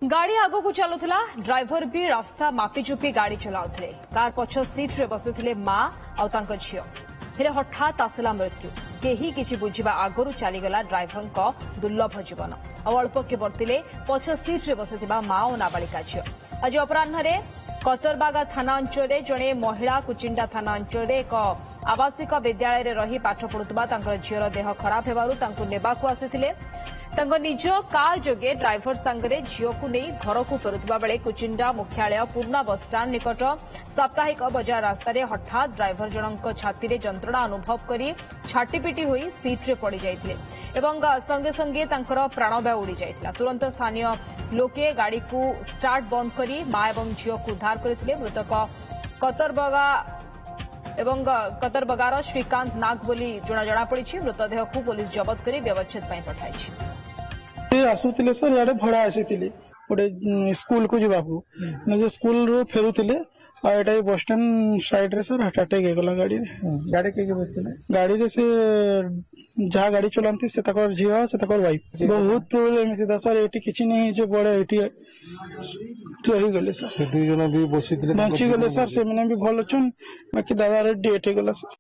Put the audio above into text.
गाड़ी आगो को चलुला ड्राइवर भी रास्ता मापिचुपी गाड़ी चलाउथिले। कार पछ सीट रे बसिथिले मां और तांको झियो। हेले हठात आसला मृत्यु। केही किछि बुझिबा आगरु चलीगला ड्राइवर दुर्लभ जीवन और अल्प के बर्तिले पछ सीट रे बसिथिबा मां और नाबालिका झियो। आज अपराह्न कतरबागा थाना अंचल जड़े महिला कुचिंडा थाना अंचल एक आवासिक विद्यालय रही पाठ पढ़ुवा झीर देह खराब होबारु नेबाकू आसिथिले। निज कार जोगे ड्राइवर सांगरे झील को नहीं घर को फेरुवा बेले कुचिंडा मुख्यालय पूर्णा बसस्टाण्ड निकट साप्ताहिक बजार रास्तार हठात ड्राइवर जनक छाती में जंत्रणा अनुभव कर छाटीपिटी होई सीट्रे पड़ जाते संगे संगे प्राणवायु उड़ी जाता। तुरंत स्थानीय लोके गाड़ी को स्टार्ट बंद कर मां और झील को उद्धार करते। मृतक कतरबगार श्रीकांत नाग बोली जनापड़ी। मृतदेह को पुलिस जबत कर व्यवच्छेद पठाई। आसुले सर याडे भड़ा आसी गोटे स्कूल को जावाकू स्कूल रू फेरुले आईटा बस स्टैंड साइड रे सर हार्ट अटैक होगला गाड़ी गाड़ी के बसते गाड़ी रे से जहाँ गाड़ी चलाती से झील से वाइफ बहुत प्रोब्लेम था सर। ये किसी नहीं बड़े रही गले सर दुई जन भी बसी बची गले सर से भी भल अच्छा बाकी दादा डेथ हो गला सर।